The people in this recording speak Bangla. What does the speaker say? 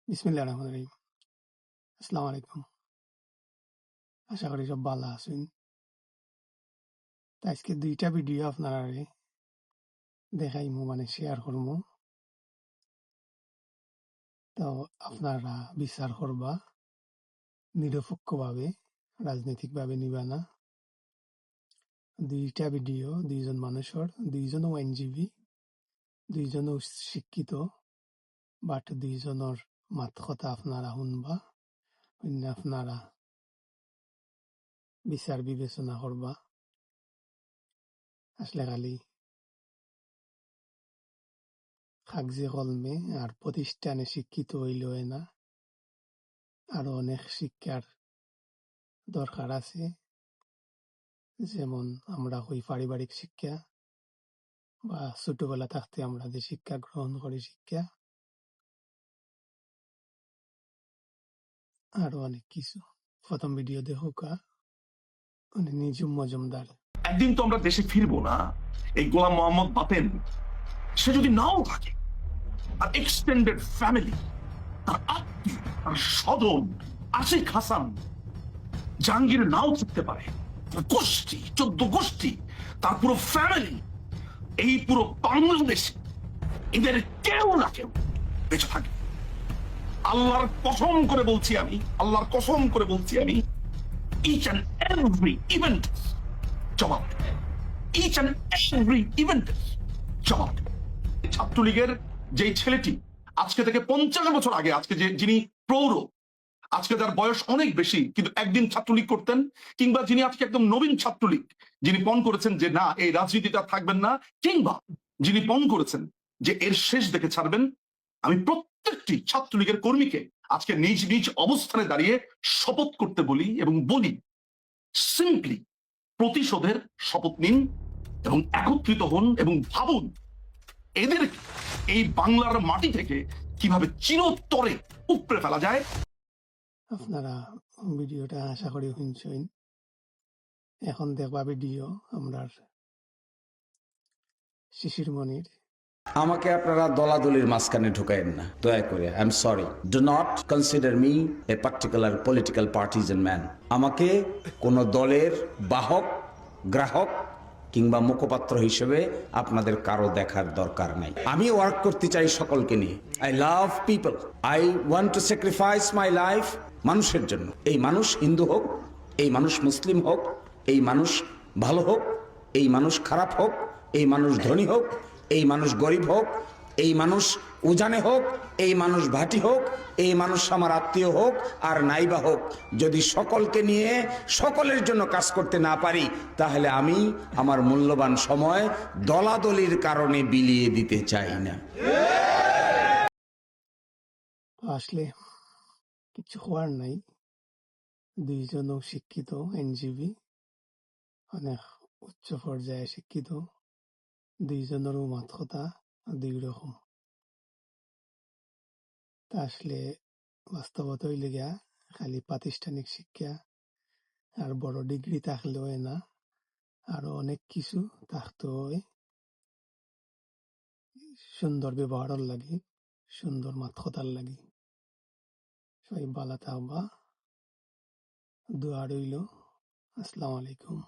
বিসমিল্লাহির রহমানির রহিম। আসসালামু আলাইকুম। আশা করি সব ভালো আছেন। তো আজকে ২ টা ভিডিও আপনারারে দেখাইমু মানে শেয়ার করমু। তো আপনারা বিচার করবা নিরপেক্ষভাবে, রাজনৈতিকভাবে নিবা না। ২ টা ভিডিও ২ জন মানুষের, ২ জনও আইনজীবী, ২ জনও শিক্ষিত, বাট ২ জনের মাত কথা আপনারা শুনবা, শুনে আপনারা বিচার বিবেচনা করবা। আসলে খালি কাগজে কলমে আর প্রতিষ্ঠানে শিক্ষিত হইলেও না, আরো অনেক শিক্ষার দরকার আছে। যেমন আমরা হই পারিবারিক শিক্ষা বা ছোটবেলা থাকতে আমরা যে শিক্ষা গ্রহণ করি শিক্ষা, আরো অনেক কিছু। প্রথম ভিডিও দেখুকা নিজুম মজুমদার। একদিন তো আমরা দেশে ফিরবো না, এই গোলাম মোহাম্মদ বাতেন সে যদি নাও থাকে, আর এক্সটেন্ডেড ফ্যামিলি, তার আত্মীয়, তার স্বজন, আশিক হাসান, জাহাঙ্গীর নাও থাকতে পারে, গোষ্ঠী 14 গোষ্ঠী, তার পুরো ফ্যামিলি, এই পুরো বাংলাদেশে এদের কেউ না কেউ বেঁচে থাকে। আল্লাহর কসম করে বলছি আমি, আল্লাহর কসম করে বলছি আমি, ইচ অ্যান্ড এভরি ইভেন্ট জবাব দেবে। ইচ অ্যান্ড এভরি ইভেন্ট জবাব দেবে। ছাত্রলীগের যেই ছেলেটি আজকে থেকে 50 বছর আগে, আজকে যিনি প্রৌঢ়, আজকে যার বয়স অনেক বেশি কিন্তু একদিন ছাত্রলীগ করতেন, কিংবা যিনি আজকে একদম নবীন ছাত্রলীগ, যিনি পণ করেছেন যে না এই রাজনীতিটা থাকবেন না, কিংবা যিনি পণ করেছেন যে এর শেষ দেখে ছাড়বেন, আমি প্রত্যেকটি ছাত্রলীগের কর্মীকে আজকে নিজ নিজ অবস্থানে দাঁড়িয়ে শপথ করতে বলি এবং বলি, সিম্পলি প্রতিশোধের শপথ নিন এবং একত্রিত হন এবং ভাবুন এদের এই বাংলার মাটি থেকে কিভাবে চিরতরে উপড়ে ফেলা যায়। আপনারা ভিডিওটা আশা করি শুনছেন। এখন দেখবা ভিডিও আমরা শিশির মনির। আমাকে আপনারা দলাদলির মাঝখানে ঢুকাইন না দয়া করে। I am sorry, do not consider me a particular political partisan man. আমাকে কোনো দলের বাহক, গ্রাহক কিংবা মুখপাত্র হিসেবে আপনাদের কারো দেখার দরকার নাই। আমি ওয়ার্ক করতে চাই সকলকে নিয়ে। I love people, I want to sacrifice my life মানুষের জন্য। এই মানুষ হিন্দু হোক, এই মানুষ মুসলিম হোক, এই মানুষ ভালো হোক, এই মানুষ খারাপ হোক, এই মানুষ ধনী হোক, এই মানুষ গরিব হোক, এই মানুষ উজানে হোক, এই মানুষ ভাটি হোক, এই মানুষ আমার আত্মীয় হোক আর নাইবা হোক, যদি সকলকে নিয়ে সকলের জন্য কাজ করতে না পারি, তাহলে আমি আমার মূল্যবান সময় দলাদলির কারণে বিলিয়ে দিতে চাই না। আসলে কিছু হওয়ার নাই। ২ জনও শিক্ষিত আইনজীবী, অনেক উচ্চ পর্যায়ে শিক্ষিত। ২ জনেরও মাত কথা ২ রকম। তা আসলে বাস্তবতা হইলে গিয়া খালি প্রাতিষ্ঠানিক শিক্ষা আর বড় ডিগ্রি থাকলেও না, আরো অনেক কিছু থাকতে হয়। সুন্দর ব্যবহারের লাগি, সুন্দর মাত কথার লাগি। সবাই ভালো থাকবা, দোয়া রইল। আসসালামু আলাইকুম।